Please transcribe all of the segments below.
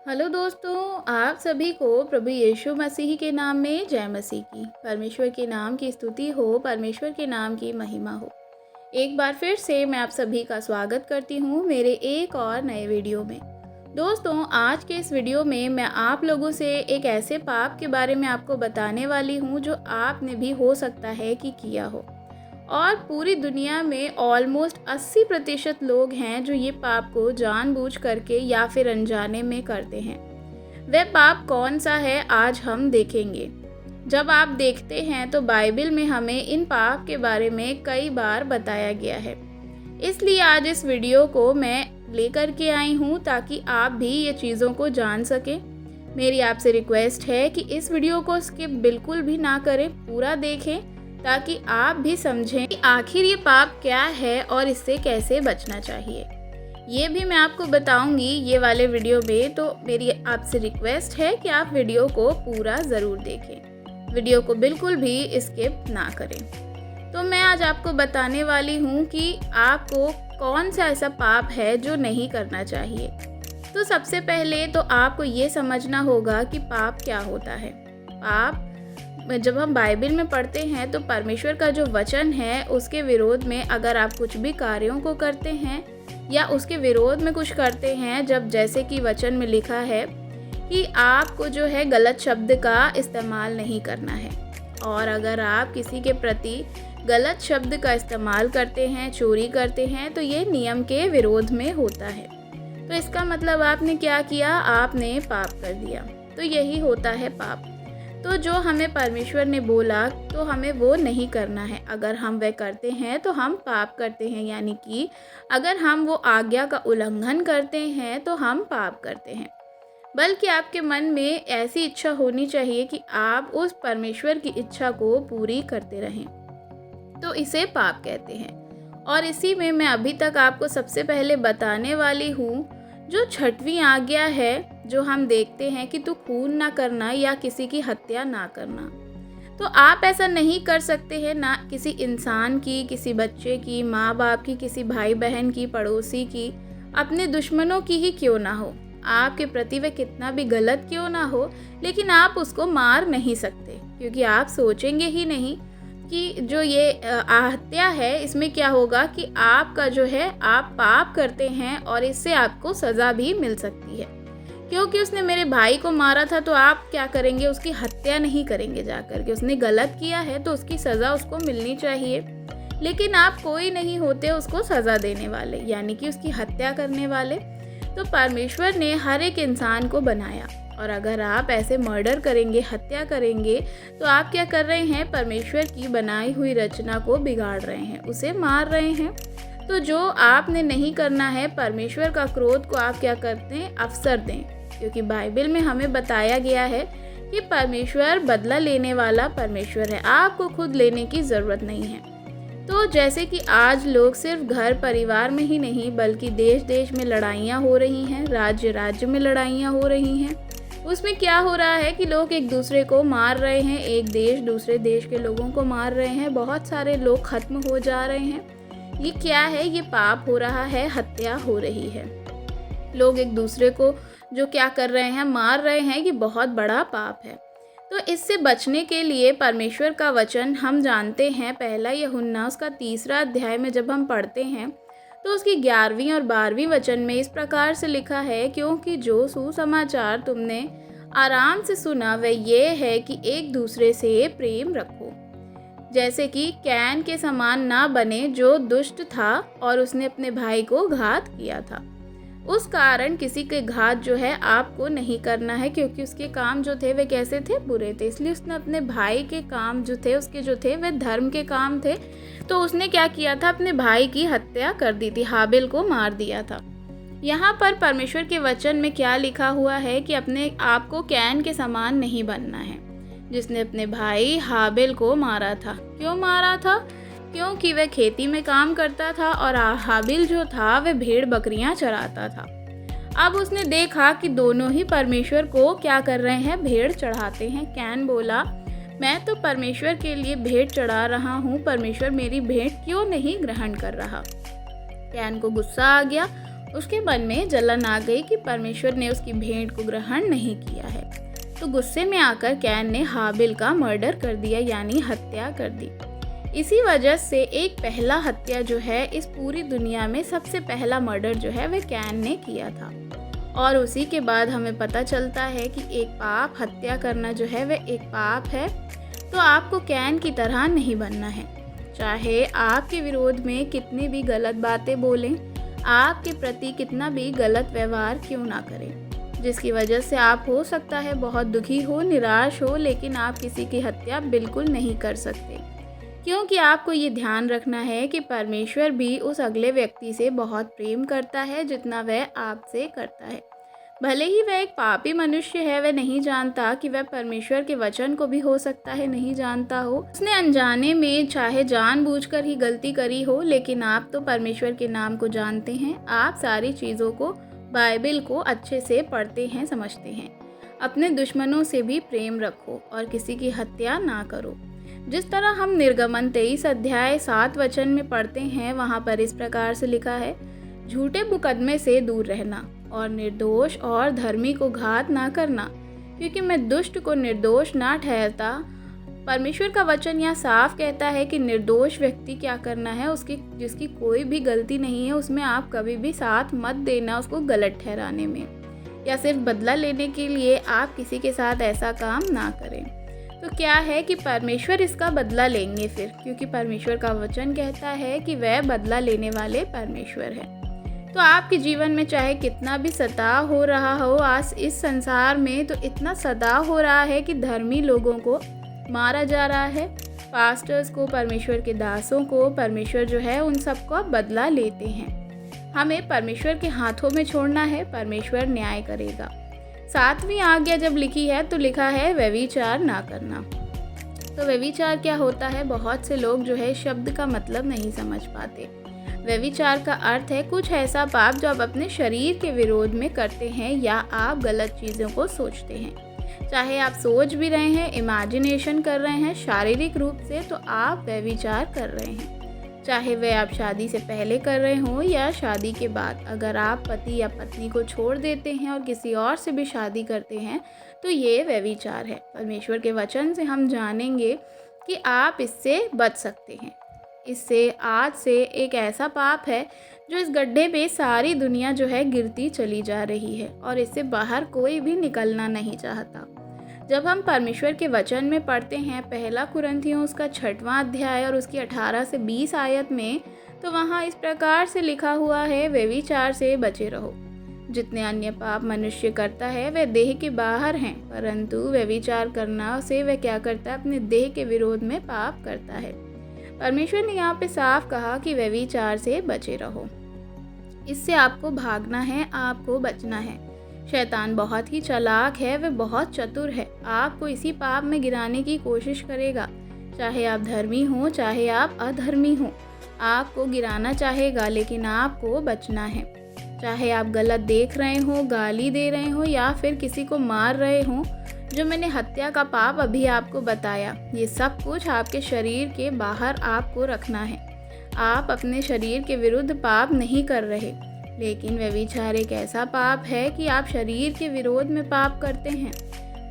Hello दोस्तों, आप सभी को प्रभु यीशु मसीह के नाम में जय मसीह की। परमेश्वर के नाम की स्तुति हो, परमेश्वर के नाम की महिमा हो। एक बार फिर से मैं आप सभी का स्वागत करती हूँ मेरे एक और नए वीडियो में। दोस्तों, आज के इस वीडियो में मैं आप लोगों से एक ऐसे पाप के बारे में आपको बताने वाली हूँ जो आपने भी हो सकता है कि किया हो। और पूरी दुनिया में ऑलमोस्ट 80% लोग हैं जो ये पाप को जानबूझ करके या फिर अनजाने में करते हैं। वह पाप कौन सा है आज हम देखेंगे। जब आप देखते हैं तो बाइबल में हमें इन पाप के बारे में कई बार बताया गया है। इसलिए आज इस वीडियो को मैं लेकर के आई हूँ ताकि आप भी ये चीज़ों को जान सकें। मेरी आपसे रिक्वेस्ट है कि इस वीडियो को स्किप बिल्कुल भी ना करें, पूरा देखें ताकि आप भी समझें कि आखिर ये पाप क्या है और इससे कैसे बचना चाहिए। ये भी मैं आपको बताऊंगी ये वाले वीडियो में, तो मेरी आपसे रिक्वेस्ट है कि आप वीडियो को पूरा ज़रूर देखें, वीडियो को बिल्कुल भी स्किप ना करें। तो मैं आज आपको बताने वाली हूँ कि आपको कौन सा ऐसा पाप है जो नहीं करना चाहिए। तो सबसे पहले तो आपको ये समझना होगा कि पाप क्या होता है। पाप जब हम बाइबल में पढ़ते हैं तो परमेश्वर का जो वचन है उसके विरोध में अगर आप कुछ भी कार्यों को करते हैं या उसके विरोध में कुछ करते हैं, जब जैसे कि वचन में लिखा है कि आपको जो है गलत शब्द का इस्तेमाल नहीं करना है, और अगर आप किसी के प्रति गलत शब्द का इस्तेमाल करते हैं, चोरी करते हैं, तो ये नियम के विरोध में होता है। तो इसका मतलब आपने क्या किया, आपने पाप कर दिया। तो यही होता है पाप। तो जो हमें परमेश्वर ने बोला तो हमें वो नहीं करना है। अगर हम वह करते हैं तो हम पाप करते हैं, यानी कि अगर हम वो आज्ञा का उल्लंघन करते हैं तो हम पाप करते हैं। बल्कि आपके मन में ऐसी इच्छा होनी चाहिए कि आप उस परमेश्वर की इच्छा को पूरी करते रहें, तो इसे पाप कहते हैं। और इसी में मैं अभी तक आपको सबसे पहले बताने वाली हूँ जो 6वीं आज्ञा है, जो हम देखते हैं कि तू खून ना करना या किसी की हत्या ना करना। तो आप ऐसा नहीं कर सकते हैं, ना किसी इंसान की, किसी बच्चे की, माँ बाप की, किसी भाई बहन की, पड़ोसी की, अपने दुश्मनों की ही क्यों ना हो, आपके प्रति वह कितना भी गलत क्यों ना हो, लेकिन आप उसको मार नहीं सकते, क्योंकि आप सोचेंगे ही नहीं कि जो ये हत्या है इसमें क्या होगा कि आपका जो है आप पाप करते हैं और इससे आपको सज़ा भी मिल सकती है। क्योंकि उसने मेरे भाई को मारा था तो आप क्या करेंगे, उसकी हत्या नहीं करेंगे जाकर के। उसने गलत किया है तो उसकी सज़ा उसको मिलनी चाहिए, लेकिन आप कोई नहीं होते उसको सज़ा देने वाले, यानी कि उसकी हत्या करने वाले। तो परमेश्वर ने हर एक इंसान को बनाया, और अगर आप ऐसे मर्डर करेंगे, हत्या करेंगे, तो आप क्या कर रहे हैं, परमेश्वर की बनाई हुई रचना को बिगाड़ रहे हैं, उसे मार रहे हैं। तो जो आपने नहीं करना है, परमेश्वर का क्रोध को आप क्या करते हैं, अवसर दें, क्योंकि बाइबल में हमें बताया गया है कि परमेश्वर बदला लेने वाला परमेश्वर है, आपको खुद लेने की ज़रूरत नहीं है। तो जैसे कि आज लोग सिर्फ घर परिवार में ही नहीं बल्कि देश देश में लड़ाइयाँ हो रही हैं, राज्य राज्य में लड़ाइयाँ हो रही हैं, उसमें क्या हो रहा है कि लोग एक दूसरे को मार रहे हैं, एक देश दूसरे देश के लोगों को मार रहे हैं, बहुत सारे लोग खत्म हो जा रहे हैं। ये क्या है, ये पाप हो रहा है, हत्या हो रही है। लोग एक दूसरे को जो क्या कर रहे हैं, मार रहे हैं, ये बहुत बड़ा पाप है। तो इससे बचने के लिए परमेश्वर का वचन हम जानते हैं, पहला यूहन्ना उसका 3 अध्याय में जब हम पढ़ते हैं तो उसकी 11वीं और 12वीं वचन में इस प्रकार से लिखा है, क्योंकि जो सुसमाचार तुमने आराम से सुना वह ये है कि एक दूसरे से प्रेम रखो, जैसे कि कैन के समान ना बने जो दुष्ट था और उसने अपने भाई को घात किया था। उस कारण किसी के घात जो है आपको नहीं करना है, क्योंकि उसके काम जो थे वे कैसे थे, बुरे थे। इसलिए उसने अपने भाई के काम जो थे, उसके जो थे वे धर्म के काम थे, तो उसने क्या किया था, अपने भाई की हत्या कर दी थी, हाबिल को मार दिया था। यहाँ पर परमेश्वर के वचन में क्या लिखा हुआ है कि अपने आप को कैन के समान नहीं बनना है, जिसने अपने भाई हाबिल को मारा था। क्यों मारा था, क्योंकि वह खेती में काम करता था और हाबिल जो था वह भेड़ बकरियां चराता था। अब उसने देखा कि दोनों ही परमेश्वर को क्या कर रहे हैं, भेड़ चढ़ाते हैं। कैन बोला, मैं तो परमेश्वर के लिए भेड़ चढ़ा रहा हूँ, परमेश्वर मेरी भेंट क्यों नहीं ग्रहण कर रहा। कैन को गुस्सा आ गया उसके मन में जलन आ गई कि परमेश्वर ने उसकी भेंट को ग्रहण नहीं किया है। तो गुस्से में आकर कैन ने हाबिल का मर्डर कर दिया, यानी हत्या कर दी। इसी वजह से एक पहला हत्या जो है इस पूरी दुनिया में सबसे पहला मर्डर जो है वह कैन ने किया था। और उसी के बाद हमें पता चलता है कि एक पाप, हत्या करना जो है वह एक पाप है। तो आपको कैन की तरह नहीं बनना है। चाहे आपके विरोध में कितनी भी गलत बातें बोलें, आपके प्रति कितना भी गलत व्यवहार क्यों ना करें, जिसकी वजह से आप हो सकता है बहुत दुखी हो, निराश हो, लेकिन आप किसी की हत्या बिल्कुल नहीं कर सकते। क्योंकि आपको ये ध्यान रखना है कि परमेश्वर भी उस अगले व्यक्ति से बहुत प्रेम करता है जितना वह आपसे करता है। भले ही वह एक पापी मनुष्य है, वह नहीं जानता कि वह परमेश्वर के वचन को भी हो सकता है नहीं जानता हो, उसने अनजाने में चाहे जानबूझकर ही गलती करी हो, लेकिन आप तो परमेश्वर के नाम को जानते हैं। आप सारी चीज़ों को, बाइबल को अच्छे से पढ़ते हैं, समझते हैं। अपने दुश्मनों से भी प्रेम रखो और किसी की हत्या ना करो। जिस तरह हम निर्गमन 23 अध्याय 7 वचन में पढ़ते हैं, वहाँ पर इस प्रकार से लिखा है, झूठे मुकदमे से दूर रहना और निर्दोष और धर्मी को घात ना करना, क्योंकि मैं दुष्ट को निर्दोष ना ठहरता। परमेश्वर का वचन यह साफ कहता है कि निर्दोष व्यक्ति क्या करना है, उसकी जिसकी कोई भी गलती नहीं है, उसमें आप कभी भी साथ मत देना उसको गलत ठहराने में, या सिर्फ बदला लेने के लिए आप किसी के साथ ऐसा काम ना करें। तो क्या है कि परमेश्वर इसका बदला लेंगे फिर, क्योंकि परमेश्वर का वचन कहता है कि वह बदला लेने वाले परमेश्वर है। तो आपके जीवन में चाहे कितना भी सताव हो रहा हो, आज इस संसार में तो इतना सताव हो रहा है कि धर्मी लोगों को मारा जा रहा है, पास्टर्स को, परमेश्वर के दासों को, परमेश्वर जो है उन सबको बदला लेते हैं। हमें परमेश्वर के हाथों में छोड़ना है, परमेश्वर न्याय करेगा। 7वीं आज्ञा जब लिखी है तो लिखा है व्यभिचार ना करना। तो व्यभिचार क्या होता है? बहुत से लोग जो है शब्द का मतलब नहीं समझ पाते। व्यभिचार का अर्थ है कुछ ऐसा पाप जो आप अपने शरीर के विरोध में करते हैं, या आप गलत चीज़ों को सोचते हैं। चाहे आप सोच भी रहे हैं, इमेजिनेशन कर रहे हैं शारीरिक रूप से, तो आप व्यभिचार कर रहे हैं। चाहे वह आप शादी से पहले कर रहे हों या शादी के बाद। अगर आप पति या पत्नी को छोड़ देते हैं और किसी और से भी शादी करते हैं तो ये व्यभिचार है। परमेश्वर के वचन से हम जानेंगे कि आप इससे बच सकते हैं। इससे आज से एक ऐसा पाप है जो इस गड्ढे पे सारी दुनिया जो है गिरती चली जा रही है और इससे बाहर कोई भी निकलना नहीं चाहता। जब हम परमेश्वर के वचन में पढ़ते हैं पहला कुरिन्थियों उसका 6वां अध्याय और उसकी 18 से 20 आयत में, तो वहाँ इस प्रकार से लिखा हुआ है, व्यभिचार से बचे रहो। जितने अन्य पाप मनुष्य करता है वे देह के बाहर हैं, परंतु व्यभिचार करना से वह क्या करता है? अपने देह के विरोध में पाप करता है। परमेश्वर ने यहाँ पे साफ कहा कि व्यभिचार से बचे रहो। इससे आपको भागना है, आपको बचना है। शैतान बहुत ही चालाक है, वह बहुत चतुर है। आपको इसी पाप में गिराने की कोशिश करेगा। चाहे आप धर्मी हो, चाहे आप अधर्मी हो, आपको गिराना चाहेगा, लेकिन आपको बचना है। चाहे आप गलत देख रहे हो, गाली दे रहे हो या फिर किसी को मार रहे हो, जो मैंने हत्या का पाप अभी आपको बताया, ये सब कुछ आपके शरीर के बाहर आपको रखना है। आप अपने शरीर के विरुद्ध पाप नहीं कर रहे, लेकिन व्यभिचार एक ऐसा पाप है कि आप शरीर के विरोध में पाप करते हैं।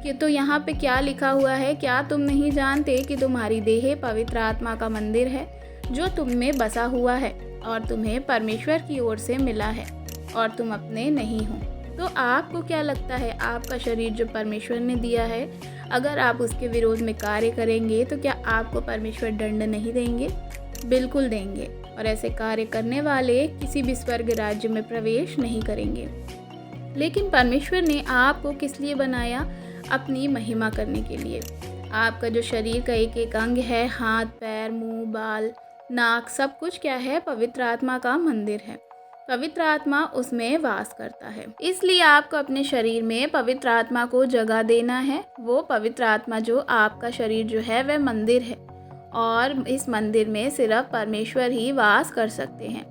कि तो यहाँ पे क्या लिखा हुआ है? क्या तुम नहीं जानते कि तुम्हारी देह पवित्र आत्मा का मंदिर है जो तुम में बसा हुआ है और तुम्हें परमेश्वर की ओर से मिला है और तुम अपने नहीं हो? तो आपको क्या लगता है, आपका शरीर जो परमेश्वर ने दिया है, अगर आप उसके विरोध में कार्य करेंगे तो क्या आपको परमेश्वर दंड नहीं देंगे? बिल्कुल देंगे। और ऐसे कार्य करने वाले किसी भी स्वर्ग राज्य में प्रवेश नहीं करेंगे। लेकिन परमेश्वर ने आपको किस लिए बनाया? अपनी महिमा करने के लिए। आपका जो शरीर का एक एक अंग है, हाथ, पैर, मुंह, बाल, नाक, सब कुछ क्या है? पवित्र आत्मा का मंदिर है। पवित्र आत्मा उसमें वास करता है। इसलिए आपको अपने शरीर में पवित्र आत्मा को जगह देना है। वो पवित्र आत्मा जो आपका शरीर जो है वह मंदिर है और इस मंदिर में सिर्फ परमेश्वर ही वास कर सकते हैं।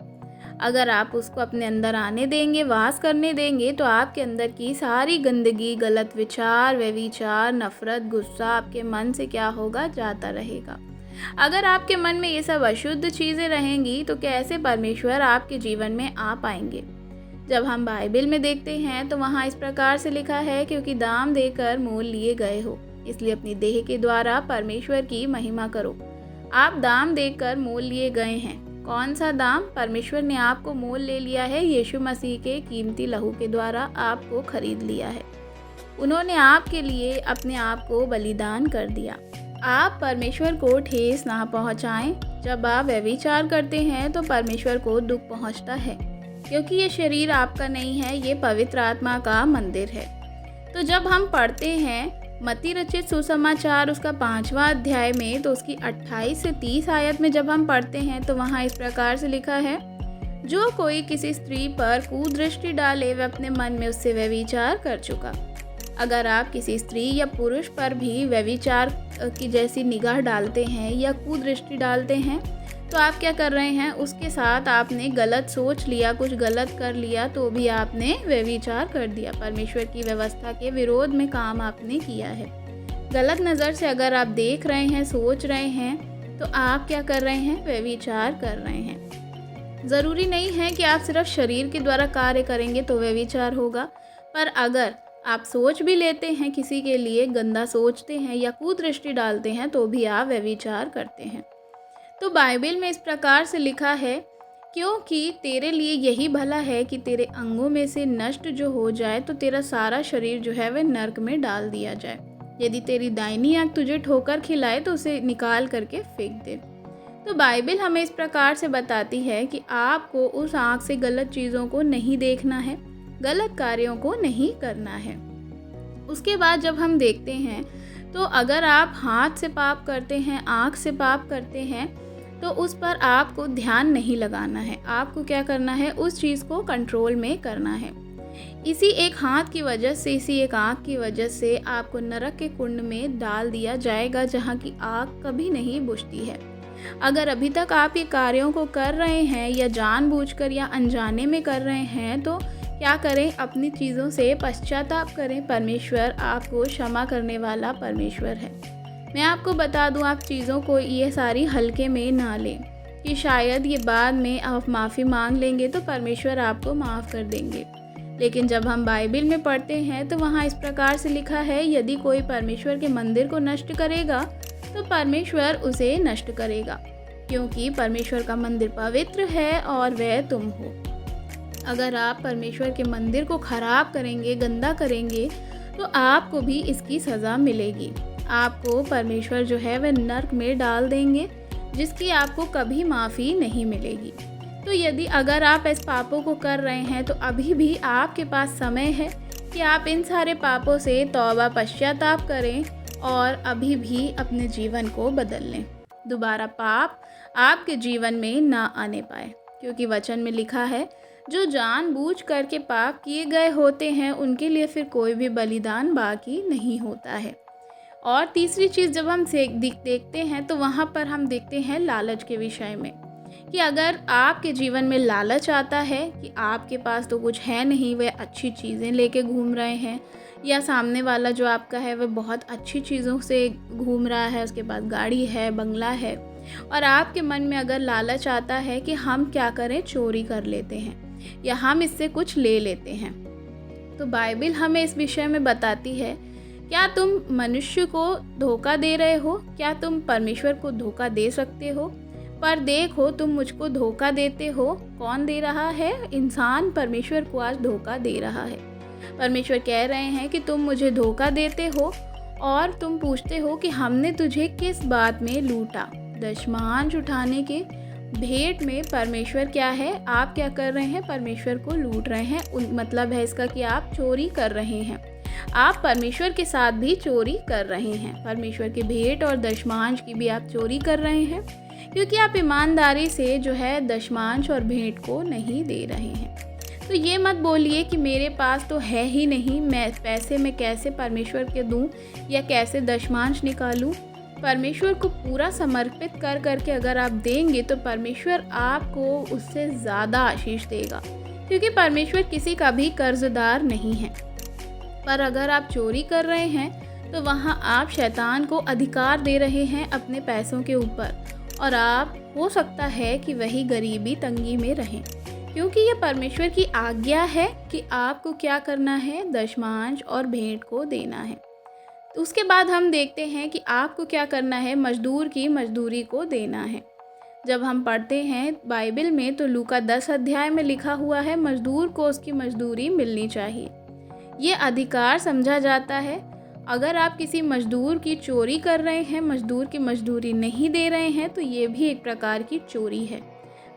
अगर आप उसको अपने अंदर आने देंगे, वास करने देंगे, तो आपके अंदर की सारी गंदगी, गलत विचार, व्यभिचार, नफरत, गुस्सा आपके मन से क्या होगा? जाता रहेगा। अगर आपके मन में ये सब अशुद्ध चीज़ें रहेंगी तो कैसे परमेश्वर आपके जीवन में आ पाएंगे? जब हम बाइबल में देखते हैं तो वहाँ इस प्रकार से लिखा है, क्योंकि दाम देकर मोल लिए गए हो, इसलिए अपनी देह के द्वारा परमेश्वर की महिमा करो। आप दाम देकर मोल लिए गए हैं। कौन सा दाम? परमेश्वर ने आपको मोल ले लिया है। यीशु मसीह के कीमती लहू के द्वारा आपको खरीद लिया है। उन्होंने आपके लिए अपने आप को बलिदान कर दिया। आप परमेश्वर को ठेस ना पहुंचाएं। जब आप व्यभिचार करते हैं तो परमेश्वर को दुख पहुंचता है, क्योंकि ये शरीर आपका नहीं है, ये पवित्र आत्मा का मंदिर है। तो जब हम पढ़ते हैं मत्ती रचित सुसमाचार उसका 5वां अध्याय में, तो उसकी 28 से 30 आयत में जब हम पढ़ते हैं तो वहाँ इस प्रकार से लिखा है, जो कोई किसी स्त्री पर कुदृष्टि डाले वह अपने मन में उससे व्यभिचार कर चुका। अगर आप किसी स्त्री या पुरुष पर भी व्यभिचार की जैसी निगाह डालते हैं या कुदृष्टि डालते हैं, तो आप क्या कर रहे हैं? उसके साथ आपने गलत सोच लिया, कुछ गलत कर लिया, तो भी आपने व्यभिचार कर दिया। परमेश्वर की व्यवस्था के विरोध में काम आपने किया है। गलत नज़र से अगर आप देख रहे हैं, सोच रहे हैं, तो आप क्या कर रहे हैं? व्यभिचार कर रहे हैं। ज़रूरी नहीं है कि आप सिर्फ शरीर के द्वारा कार्य करेंगे तो व्यभिचार होगा, पर अगर आप सोच भी लेते हैं, किसी के लिए गंदा सोचते हैं या कुदृष्टि डालते हैं, तो भी आप व्यभिचार करते हैं। तो बाइबल में इस प्रकार से लिखा है, क्योंकि तेरे लिए यही भला है कि तेरे अंगों में से नष्ट जो हो जाए तो तेरा सारा शरीर जो है वह नरक में डाल दिया जाए। यदि तेरी दाहिनी आंख तुझे ठोकर खिलाए तो उसे निकाल करके फेंक दे। तो बाइबल हमें इस प्रकार से बताती है कि आपको उस आंख से गलत चीज़ों को नहीं देखना है, गलत कार्यों को नहीं करना है। उसके बाद जब हम देखते हैं तो अगर आप हाथ से पाप करते हैं, आंख से पाप करते हैं, तो उस पर आपको ध्यान नहीं लगाना है। आपको क्या करना है? उस चीज़ को कंट्रोल में करना है। इसी एक हाथ की वजह से, इसी एक आँख की वजह से आपको नरक के कुंड में डाल दिया जाएगा, जहाँ की आग कभी नहीं बुझती है। अगर अभी तक आप ये कार्यों को कर रहे हैं या जानबूझकर या अनजाने में कर रहे हैं, तो क्या करें? अपनी चीज़ों से पश्चाताप करें। परमेश्वर आपको क्षमा करने वाला परमेश्वर है। मैं आपको बता दूं, आप चीज़ों को ये सारी हल्के में ना लें कि शायद ये बाद में आप माफ़ी मांग लेंगे तो परमेश्वर आपको माफ़ कर देंगे। लेकिन जब हम बाइबल में पढ़ते हैं तो वहाँ इस प्रकार से लिखा है, यदि कोई परमेश्वर के मंदिर को नष्ट करेगा तो परमेश्वर उसे नष्ट करेगा, क्योंकि परमेश्वर का मंदिर पवित्र है और वह तुम हो। अगर आप परमेश्वर के मंदिर को खराब करेंगे, गंदा करेंगे, तो आपको भी इसकी सज़ा मिलेगी। आपको परमेश्वर जो है वह नरक में डाल देंगे, जिसकी आपको कभी माफ़ी नहीं मिलेगी। तो यदि अगर आप इस पापों को कर रहे हैं तो अभी भी आपके पास समय है कि आप इन सारे पापों से तौबा पश्चाताप करें और अभी भी अपने जीवन को बदल लें। दोबारा पाप आपके जीवन में ना आने पाए, क्योंकि वचन में लिखा है, जो जानबूझ करके पाप किए गए होते हैं उनके लिए फिर कोई भी बलिदान बाकी नहीं होता है। और तीसरी चीज़ जब हम देखते हैं तो वहाँ पर हम देखते हैं लालच के विषय में, कि अगर आपके जीवन में लालच आता है कि आपके पास तो कुछ है नहीं, वह अच्छी चीज़ें लेके घूम रहे हैं, या सामने वाला जो आपका है वह बहुत अच्छी चीज़ों से घूम रहा है, उसके पास गाड़ी है, बंगला है, और आपके मन में अगर लालच आता है कि हम क्या करें, चोरी कर लेते हैं या हम इससे कुछ ले लेते हैं, तो बाइबल हमें इस विषय में बताती है, क्या तुम मनुष्य को धोखा दे रहे हो? क्या तुम परमेश्वर को धोखा दे सकते हो? पर देखो, तुम मुझको धोखा देते हो। कौन दे रहा है? इंसान परमेश्वर को आज धोखा दे रहा है। परमेश्वर कह रहे हैं कि तुम मुझे धोखा देते हो और तुम पूछते हो कि हमने तुझे किस बात में लूटा। दशमांश उठाने के भेंट में परमेश्वर क्या है? आप क्या कर रहे हैं? परमेश्वर को लूट रहे हैं। मतलब है इसका कि आप चोरी कर रहे हैं। आप परमेश्वर के साथ भी चोरी कर रहे हैं। परमेश्वर के भेंट और दशमांश की भी आप चोरी कर रहे हैं, क्योंकि आप ईमानदारी से जो है दशमांश और भेंट को नहीं दे रहे हैं। तो ये मत बोलिए कि मेरे पास तो है ही नहीं, मैं पैसे में कैसे परमेश्वर के दूं या कैसे दशमांश निकालूं। परमेश्वर को पूरा समर्पित कर करके अगर आप देंगे तो परमेश्वर आपको उससे ज़्यादा आशीष देगा, क्योंकि परमेश्वर किसी का भी कर्जदार नहीं है। पर अगर आप चोरी कर रहे हैं तो वहाँ आप शैतान को अधिकार दे रहे हैं अपने पैसों के ऊपर, और आप हो सकता है कि वही गरीबी तंगी में रहें। क्योंकि ये परमेश्वर की आज्ञा है कि आपको क्या करना है, दशमांश और भेंट को देना है। तो उसके बाद हम देखते हैं कि आपको क्या करना है, मज़दूर की मज़दूरी को देना है। जब हम पढ़ते हैं बाइबल में तो लूका 10 अध्याय में लिखा हुआ है, मज़दूर को उसकी मज़दूरी मिलनी चाहिए। ये अधिकार समझा जाता है। अगर आप किसी मज़दूर की चोरी कर रहे हैं, मज़दूर की मज़दूरी नहीं दे रहे हैं, तो ये भी एक प्रकार की चोरी है।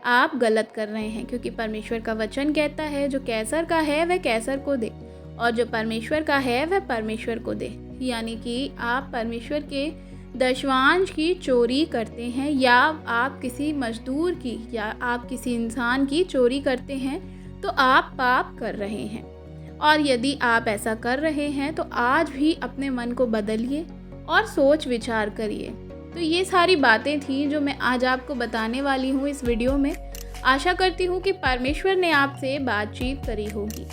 आप गलत कर रहे हैं, क्योंकि परमेश्वर का वचन कहता है जो कैसर का है वह कैसर को दे और जो परमेश्वर का है वह परमेश्वर को दे। यानी कि आप परमेश्वर के दशमांश की चोरी करते हैं, या आप किसी मज़दूर की या आप किसी इंसान की चोरी करते हैं, तो आप पाप कर रहे हैं। और यदि आप ऐसा कर रहे हैं तो आज भी अपने मन को बदलिए और सोच विचार करिए। तो ये सारी बातें थी जो मैं आज आपको बताने वाली हूँ इस वीडियो में। आशा करती हूँ कि परमेश्वर ने आपसे बातचीत करी होगी।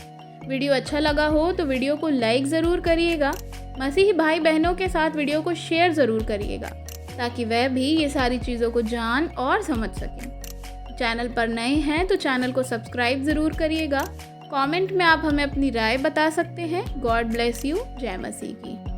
वीडियो अच्छा लगा हो तो वीडियो को लाइक ज़रूर करिएगा। मसीही भाई बहनों के साथ वीडियो को शेयर ज़रूर करिएगा, ताकि वह भी ये सारी चीज़ों को जान और समझ सकें। चैनल पर नए हैं तो चैनल को सब्सक्राइब ज़रूर करिएगा। कमेंट में आप हमें अपनी राय बता सकते हैं। God bless you. जय मसीह की।